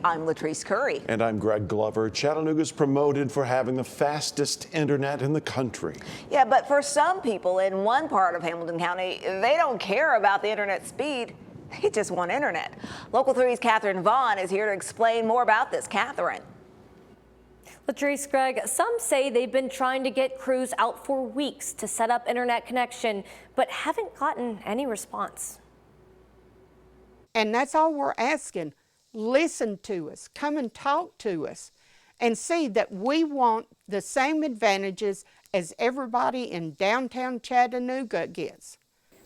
I'm Latrice Curry. And I'm Greg Glover. Chattanooga's promoted for having the fastest internet in the country. Yeah, but for some people in one part of Hamilton County, they don't care about the internet speed. They just want internet. Local 3's Catherine Vaughn is here to explain more about this. Catherine. Latrice, Greg, some say they've been trying to get crews out for weeks to set up internet connection, but haven't gotten any response. And that's all we're asking. Listen to us, come and talk to us, and see that we want the same advantages as everybody in downtown Chattanooga gets.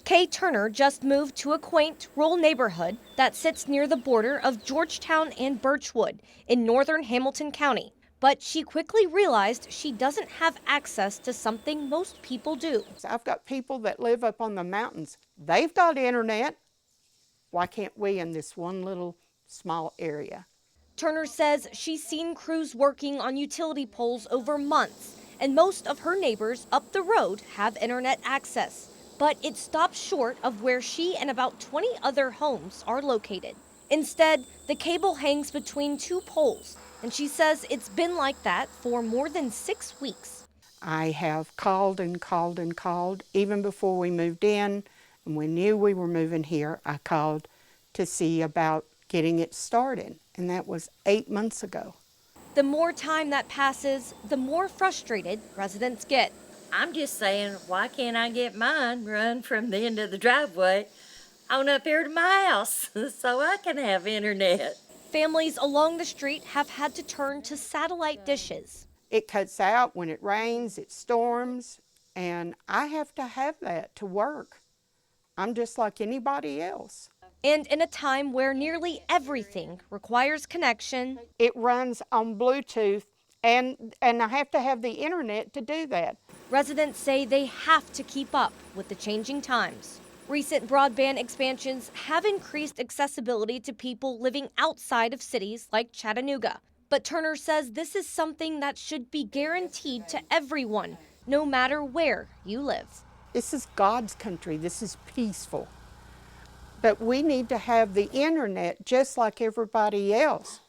Kay Turner just moved to a quaint rural neighborhood that sits near the border of Georgetown and Birchwood in northern Hamilton County. But she quickly realized she doesn't have access to something most people do. I've got people that live up on the mountains. They've got internet. Why can't we in this one little small area? Turner says she's seen crews working on utility poles over months, and most of her neighbors up the road have internet access. But it stops short of where she and about 20 other homes are located. Instead, the cable hangs between two poles, and she says it's been like that for more than 6 weeks. I have called and called and called. Even before we moved in, and we knew we were moving here, I called to see about getting it started, and that was 8 months ago. The more time that passes, the more frustrated residents get. I'm just saying, why can't I get mine run from the end of the driveway on up here to my house so I can have internet? Families along the street have had to turn to satellite dishes. It cuts out when it rains, it storms, and I have to have that to work. I'm just like anybody else. And in a time where nearly everything requires connection, it runs on Bluetooth, and I have to have the internet to do that. Residents say they have to keep up with the changing times. Recent broadband expansions have increased accessibility to people living outside of cities like Chattanooga. But Turner says this is something that should be guaranteed to everyone, no matter where you live. This is God's country. This is peaceful. But we need to have the internet just like everybody else.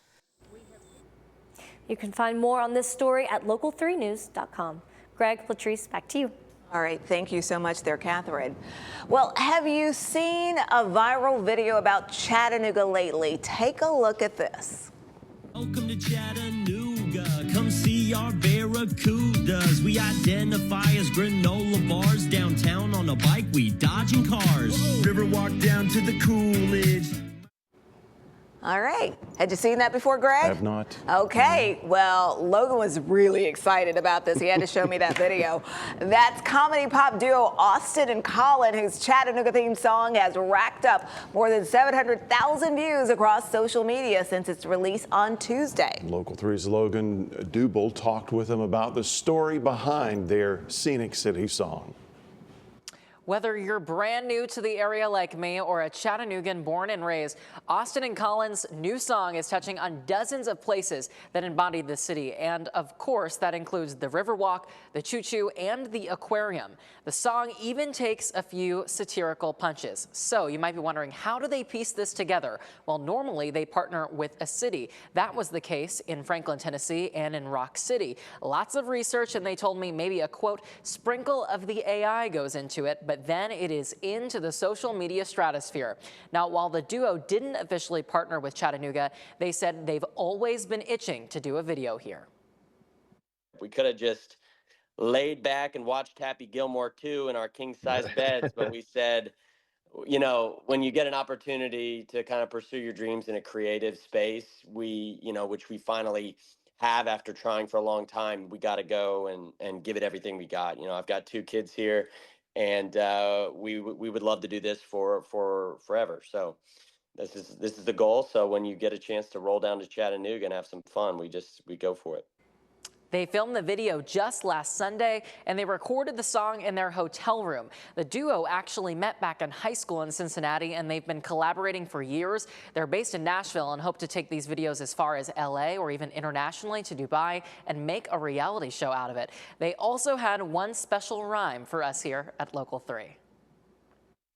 You can find more on this story at local3news.com. Greg, Latrice, back to you. All right, thank you so much there, Catherine. Well, have you seen a viral video about Chattanooga lately? Take a look at this. Welcome to Chattanooga. Come see our barracudas. We identify as granola bars. Downtown on a bike, we dodging cars. River walk down to the Coolidge. All right. Had you seen that before, Greg? I have not. Okay. Well, Logan was really excited about this. He had to show me that video. That's comedy pop duo Austin and Colin, whose Chattanooga themed song has racked up more than 700,000 views across social media since its release on Tuesday. Local 3's Logan Dubel talked with him about the story behind their Scenic City song. Whether you're brand new to the area like me or a Chattanoogan born and raised, Austin and Colin's new song is touching on dozens of places that embody the city. And of course, that includes the Riverwalk, the Choo Choo, and the aquarium. The song even takes a few satirical punches. So you might be wondering, how do they piece this together? Well, normally they partner with a city. That was the case in Franklin, Tennessee and in Rock City. Lots of research, and they told me maybe a, quote, sprinkle of the AI goes into it, but then it is into the social media stratosphere. Now, while the duo didn't officially partner with Chattanooga, they said they've always been itching to do a video here. We could have just laid back and watched Happy Gilmore 2 in our king-size beds, but we said, you know, when you get an opportunity to kind of pursue your dreams in a creative space, which we finally have after trying for a long time, we got to go and give it everything we got. You know, I've got 2 kids here, and we would love to do this for forever. So this is the goal. So when you get a chance to roll down to Chattanooga and have some fun, we go for it. They filmed the video just last Sunday, and they recorded the song in their hotel room. The duo actually met back in high school in Cincinnati, and they've been collaborating for years. They're based in Nashville and hope to take these videos as far as LA or even internationally to Dubai and make a reality show out of it. They also had one special rhyme for us here at Local 3.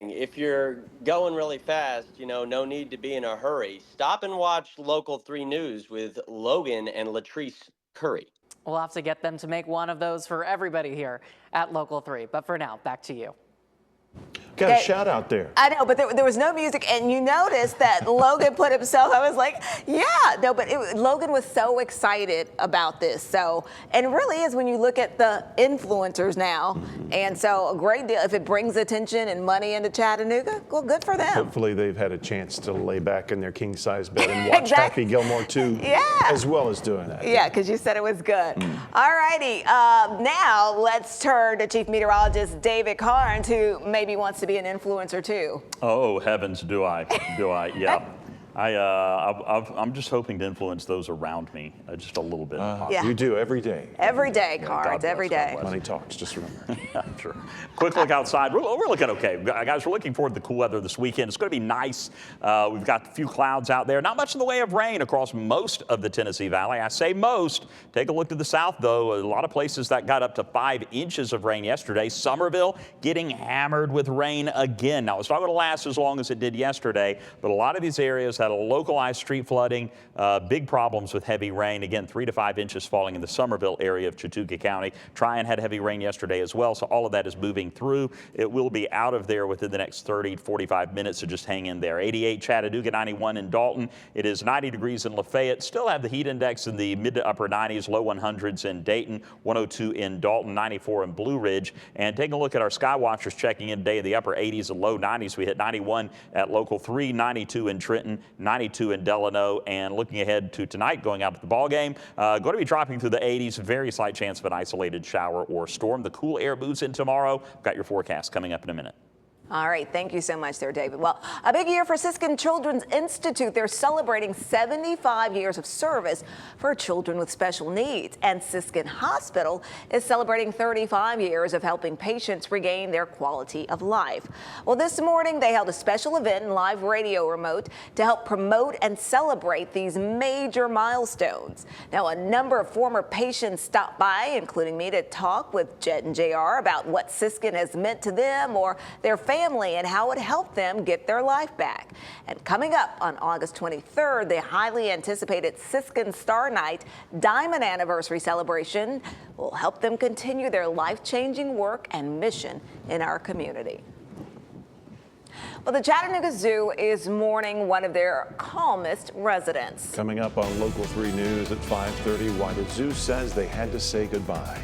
If you're going really fast, no need to be in a hurry. Stop and watch Local 3 News with Logan and Latrice Curry. We'll have to get them to make one of those for everybody here at Local 3. But for now, back to you. Got Okay. a shout out there. I know, but there was no music, and you noticed that Logan put himself. I was like, yeah, no, but Logan was so excited about this. So, and it really is when you look at the influencers now, and so a great deal. If it brings attention and money into Chattanooga, well, good for them. Hopefully they've had a chance to lay back in their king-size bed and watch Exactly. Happy Gilmore too, Yeah. as well as doing that. Yeah, because you said it was good. All righty. Now let's turn to Chief Meteorologist David Carnes, who maybe wants to be an influencer too. Oh, heavens, do I? Do I? Yeah. I'm just hoping to influence those around me just a little bit. Yeah. You do every day. Every day, God Carnes, bless, every God day. bless. Money talks, just remember. Yeah, sure. Quick look outside. We're looking okay. Guys, we're looking forward to the cool weather this weekend. It's going to be nice. We've got a few clouds out there. Not much in the way of rain across most of the Tennessee Valley. I say most. Take a look to the south, though. A lot of places that got up to 5 inches of rain yesterday. Somerville getting hammered with rain again. Now, it's not going to last as long as it did yesterday, but a lot of these areas had a localized street flooding, big problems with heavy rain. Again, 3 to 5 inches falling in the Somerville area of Chattooga County. Tryon had heavy rain yesterday as well, so all of that is moving through. It will be out of there within the next 30 to 45 minutes, so just hang in there. 88 Chattanooga, 91 in Dalton. It is 90 degrees in Lafayette. Still have the heat index in the mid to upper 90s, low 100s in Dayton, 102 in Dalton, 94 in Blue Ridge. And taking a look at our sky watchers checking in today in the upper 80s and low 90s. We hit 91 at Local 3, 92 in Trenton, 92 in Delano, and looking ahead to tonight, going out to the ball game, going to be dropping through the 80s, very slight chance of an isolated shower or storm. The cool air moves in tomorrow. Got your forecast coming up in a minute. All right, thank you so much there, David. Well, a big year for Siskin Children's Institute. They're celebrating 75 years of service for children with special needs. And Siskin Hospital is celebrating 35 years of helping patients regain their quality of life. Well, this morning they held a special event and live radio remote to help promote and celebrate these major milestones. Now, a number of former patients stopped by, including me, to talk with Jet and JR about what Siskin has meant to them or their family and how it helped them get their life back. And coming up on August 23rd, the highly anticipated Siskin Star Night Diamond Anniversary celebration will help them continue their life-changing work and mission in our community. Well, the Chattanooga Zoo is mourning one of their calmest residents. Coming up on Local 3 News at 5:30, why the zoo says they had to say goodbye.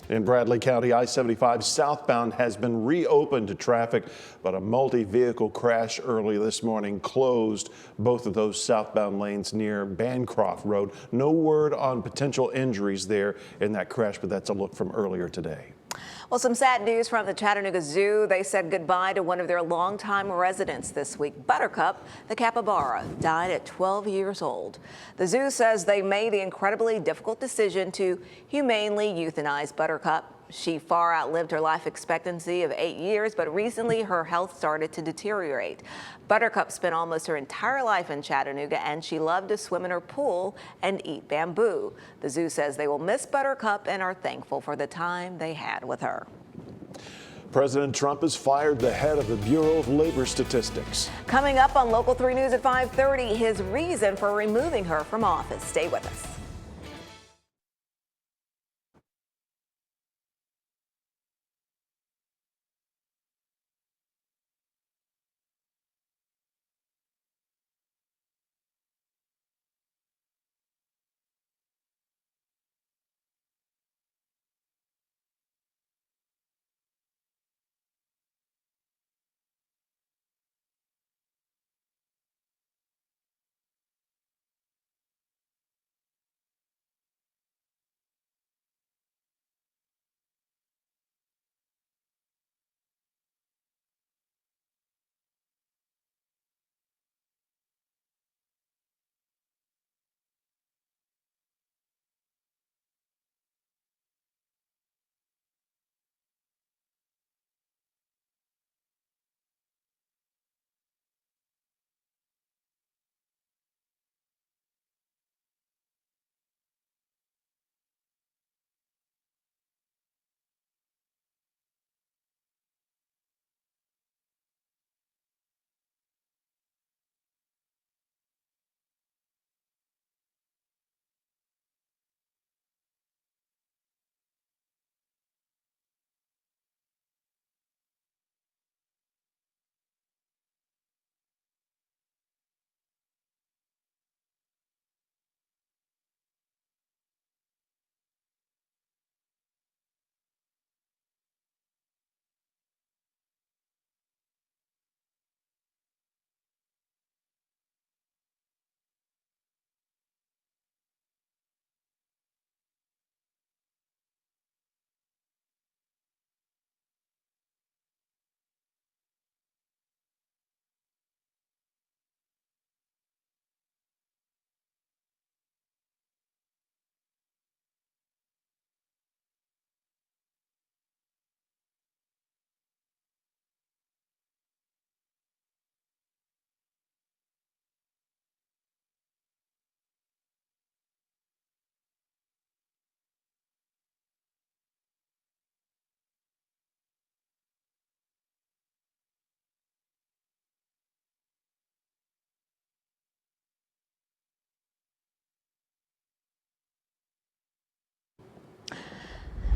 In Bradley County, I-75 southbound has been reopened to traffic, but a multi-vehicle crash early this morning closed both of those southbound lanes near Bancroft Road. No word on potential injuries there in that crash, but that's a look from earlier today. Well, some sad news from the Chattanooga Zoo. They said goodbye to one of their longtime residents this week. Buttercup, the capybara, died at 12 years old. The zoo says they made the incredibly difficult decision to humanely euthanize Buttercup. She far outlived her life expectancy of 8 years, but recently her health started to deteriorate. Buttercup spent almost her entire life in Chattanooga, and she loved to swim in her pool and eat bamboo. The zoo says they will miss Buttercup and are thankful for the time they had with her. President Trump has fired the head of the Bureau of Labor Statistics. Coming up on Local 3 News at 5:30, his reason for removing her from office. Stay with us.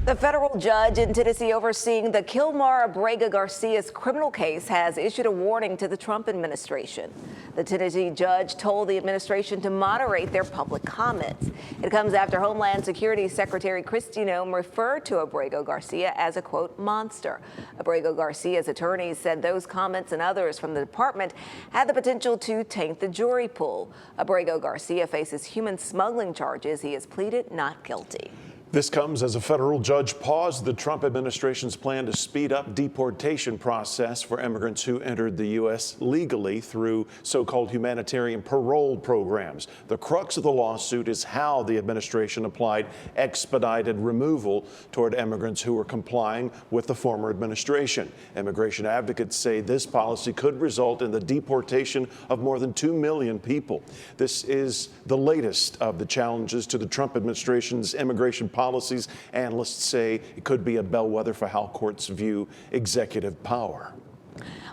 The federal judge in Tennessee overseeing the Kilmar Abrega Garcia's criminal case has issued a warning to the Trump administration. The Tennessee judge told the administration to moderate their public comments. It comes after Homeland Security Secretary Kristi Noem referred to Abrego Garcia as a, quote, monster. Abrego Garcia's attorneys said those comments and others from the department had the potential to taint the jury pool. Abrego Garcia faces human smuggling charges. He has pleaded not guilty. This comes as a federal judge paused the Trump administration's plan to speed up deportation process for immigrants who entered the U.S. legally through so-called humanitarian parole programs. The crux of the lawsuit is how the administration applied expedited removal toward immigrants who were complying with the former administration. Immigration advocates say this policy could result in the deportation of more than 2 million people. This is the latest of the challenges to the Trump administration's immigration policies. Analysts say it could be a bellwether for how courts view executive power.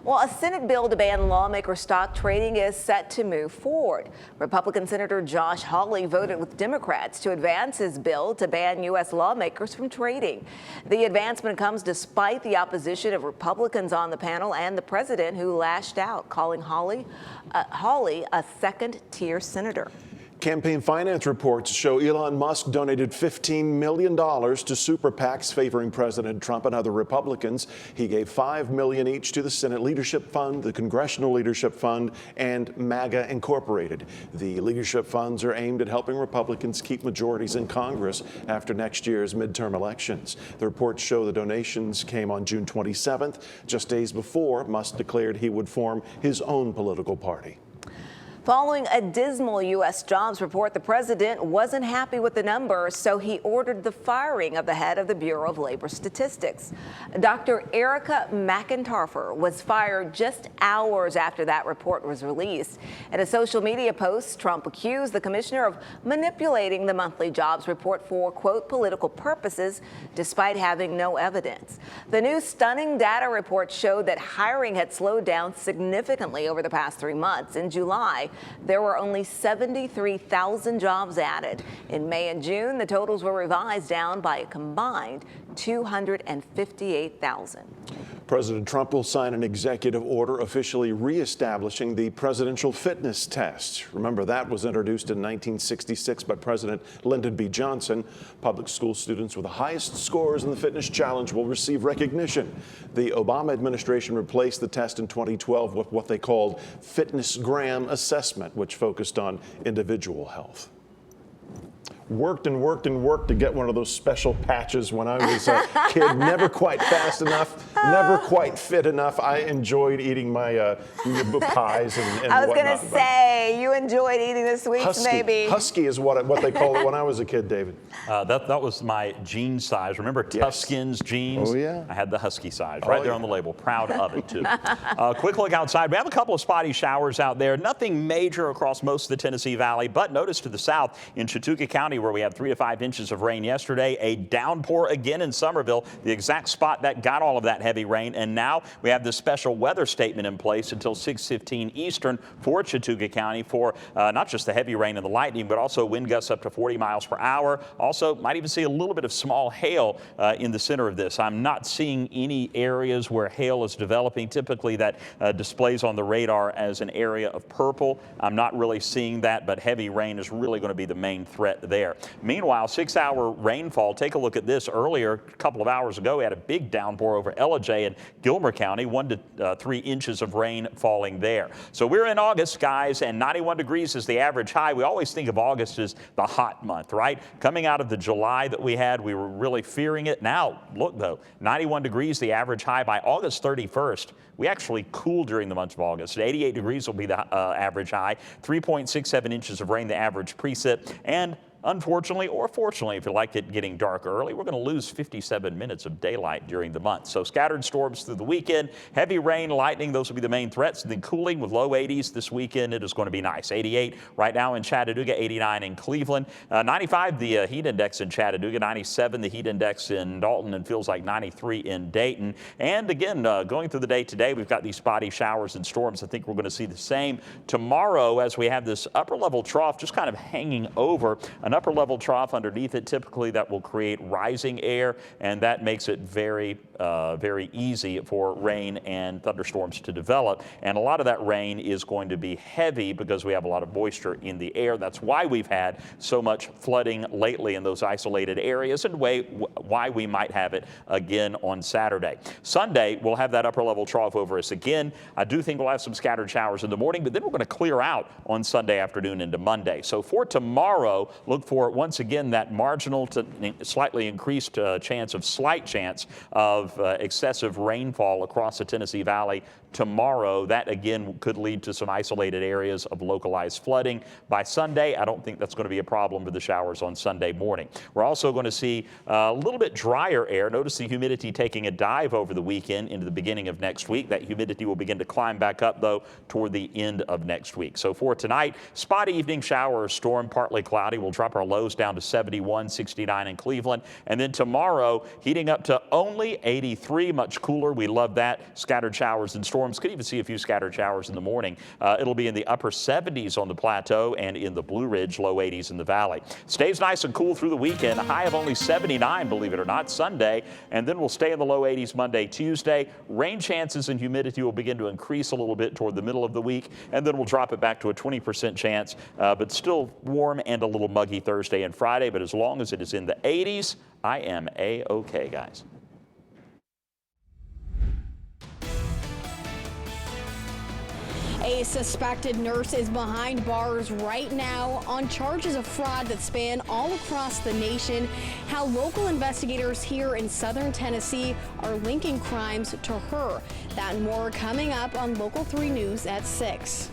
Well, a Senate bill to ban lawmaker stock trading is set to move forward. Republican Senator Josh Hawley voted with Democrats to advance his bill to ban U.S. lawmakers from trading. The advancement comes despite the opposition of Republicans on the panel and the president, who lashed out, calling Hawley a second-tier senator. Campaign finance reports show Elon Musk donated $15 million to super PACs favoring President Trump and other Republicans. He gave $5 million each to the Senate Leadership Fund, the Congressional Leadership Fund, and MAGA Incorporated. The leadership funds are aimed at helping Republicans keep majorities in Congress after next year's midterm elections. The reports show the donations came on June 27th, just days before Musk declared he would form his own political party. Following a dismal U.S. jobs report, the president wasn't happy with the numbers, so he ordered the firing of the head of the Bureau of Labor Statistics. Dr. Erica McIntarfer was fired just hours after that report was released. In a social media post, Trump accused the commissioner of manipulating the monthly jobs report for, quote, political purposes, despite having no evidence. The new stunning data report showed that hiring had slowed down significantly over the past 3 months. In July, there were only 73,000 jobs added. In May and June, the totals were revised down by a combined 258,000. President Trump will sign an executive order officially reestablishing the presidential fitness test. Remember, that was introduced in 1966 by President Lyndon B. Johnson. Public school students with the highest scores in the fitness challenge will receive recognition. The Obama administration replaced the test in 2012 with what they called Fitness Gram assessment, which focused on individual health. Worked and worked and worked to get one of those special patches when I was a kid. Never quite fast enough, never quite fit enough. I enjoyed eating my pies and I was whatnot. going to say, you enjoyed eating the sweets, Husky. maybe. Husky is what they called it when I was a kid, David. That was my jean size. Remember Tuskins jeans? Oh, yeah. I had the Husky size right there on the label. Proud of it, too. Quick look outside. We have a couple of spotty showers out there. Nothing major across most of the Tennessee Valley, but notice to the south in Chattooga County, where we had 3 to 5 inches of rain yesterday, a downpour again in Summerville, the exact spot that got all of that heavy rain. And now we have this special weather statement in place until 6:15 Eastern for Chattooga County for not just the heavy rain and the lightning, but also wind gusts up to 40 miles per hour. Also, might even see a little bit of small hail in the center of this. I'm not seeing any areas where hail is developing. Typically, that displays on the radar as an area of purple. I'm not really seeing that, but heavy rain is really going to be the main threat there. Meanwhile, 6-hour rainfall. Take a look at this. Earlier, a couple of hours ago, we had a big downpour over Ellijay and Gilmer County, 1 to 3 inches of rain falling there. So we're in August, guys, and 91 degrees is the average high. We always think of August as the hot month, right? Coming out of the July that we had, we were really fearing it. Now, look, though, 91 degrees, the average high by August 31st. We actually cool during the month of August. 88 degrees will be the average high, 3.67 inches of rain, the average precip, and unfortunately, or fortunately, if you like it getting dark early, we're going to lose 57 minutes of daylight during the month. So scattered storms through the weekend, heavy rain, lightning, those will be the main threats. And then cooling with low 80s this weekend. It is going to be nice. 88 right now in Chattanooga, 89 in Cleveland, 95 the heat index in Chattanooga, 97 the heat index in Dalton, and feels like 93 in Dayton. And again, going through the day today, we've got these spotty showers and storms. I think we're going to see the same tomorrow as we have this upper level trough just kind of hanging over an upper level trough underneath it. Typically that will create rising air, and that makes it very easy for rain and thunderstorms to develop. And a lot of that rain is going to be heavy because we have a lot of moisture in the air. That's why we've had so much flooding lately in those isolated areas, and why we might have it again on Saturday. Sunday, we'll have that upper level trough over us again. I do think we'll have some scattered showers in the morning, but then we're going to clear out on Sunday afternoon into Monday. So for tomorrow, look for once again that marginal to slightly increased slight chance of excessive rainfall across the Tennessee Valley tomorrow. That again could lead to some isolated areas of localized flooding. By Sunday, I don't think that's going to be a problem with the showers on Sunday morning. We're also going to see a little bit drier air. Notice the humidity taking a dive over the weekend into the beginning of next week. That humidity will begin to climb back up, though, toward the end of next week. So for tonight, spotty evening shower or storm, partly cloudy. We'll drop drop our lows down to 71, 69 in Cleveland. And then tomorrow, heating up to only 83, much cooler. We love that. Scattered showers and storms. Could even see a few scattered showers in the morning. It'll be in the upper 70s on the plateau and in the Blue Ridge, low 80s in the valley. Stays nice and cool through the weekend. A high of only 79, believe it or not, Sunday. And then we'll stay in the low 80s Monday, Tuesday. Rain chances and humidity will begin to increase a little bit toward the middle of the week. And then we'll drop it back to a 20% chance, but still warm and a little muggy Thursday and Friday. But as long as it is in the 80s, I am A-OK, guys. A suspected nurse is behind bars right now on charges of fraud that span all across the nation. How local investigators here in southern Tennessee are linking crimes to her. That and more coming up on Local 3 News at 6.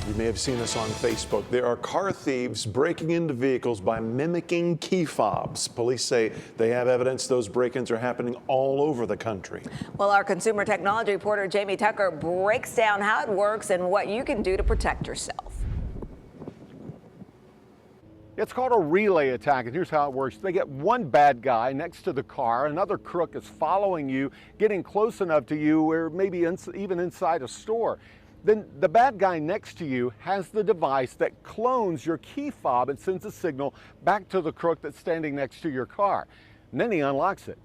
You may have seen this on Facebook. There are car thieves breaking into vehicles by mimicking key fobs. Police say they have evidence those break-ins are happening all over the country. Well, our consumer technology reporter Jamie Tucker breaks down how it works and what you can do to protect yourself. It's called a relay attack, and here's how it works. They get one bad guy next to the car, another crook is following you, getting close enough to you, or maybe even inside a store. Then the bad guy next to you has the device that clones your key fob and sends a signal back to the crook that's standing next to your car. And then he unlocks it.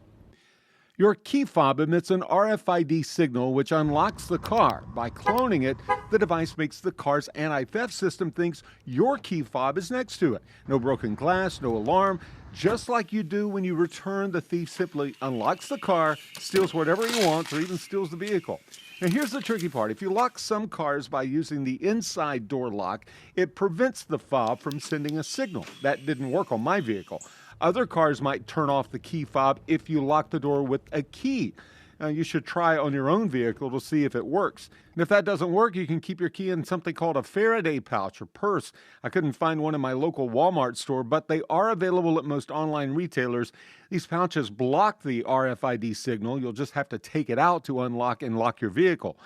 Your key fob emits an RFID signal which unlocks the car. By cloning it, the device makes the car's anti-theft system thinks your key fob is next to it. No broken glass, no alarm. Just like you do when you return, the thief simply unlocks the car, steals whatever he wants, or even steals the vehicle. Now here's the tricky part. If you lock some cars by using the inside door lock, it prevents the fob from sending a signal. That didn't work on my vehicle. Other cars might turn off the key fob if you lock the door with a key. You should try on your own vehicle to see if it works. And if that doesn't work, you can keep your key in something called a Faraday pouch or purse. I couldn't find one in my local Walmart store, but they are available at most online retailers. These pouches block the RFID signal. You'll just have to take it out to unlock and lock your vehicle.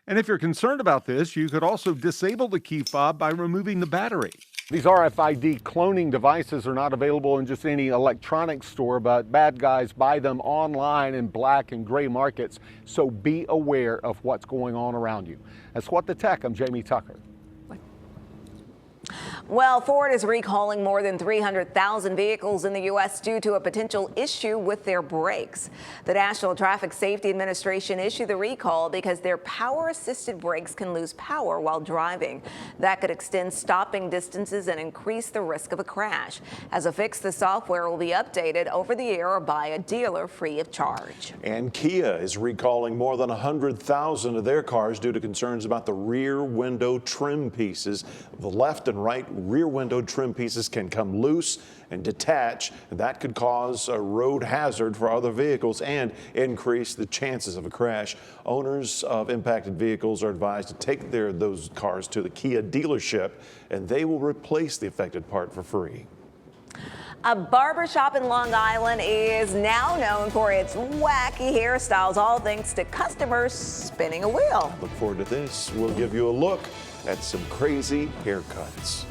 And if you're concerned about this, you could also disable the key fob by removing the battery. These RFID cloning devices are not available in just any electronics store, but bad guys buy them online in black and gray markets, so be aware of what's going on around you. That's What the Tech. I'm Jamie Tucker. Well, Ford is recalling more than 300,000 vehicles in the U.S. due to a potential issue with their brakes. The National Traffic Safety Administration issued the recall because their power-assisted brakes can lose power while driving. That could extend stopping distances and increase the risk of a crash. As a fix, the software will be updated over the air or by a dealer free of charge. And Kia is recalling more than 100,000 of their cars due to concerns about the rear window trim pieces. The left and right rear window trim pieces can come loose and detach, and that could cause a road hazard for other vehicles and increase the chances of a crash. Owners of impacted vehicles are advised to take those cars to the Kia dealership, and they will replace the affected part for free. A barbershop in Long Island is now known for its wacky hairstyles, all thanks to customers spinning a wheel. Look forward to this. We'll give you a look at some crazy haircuts.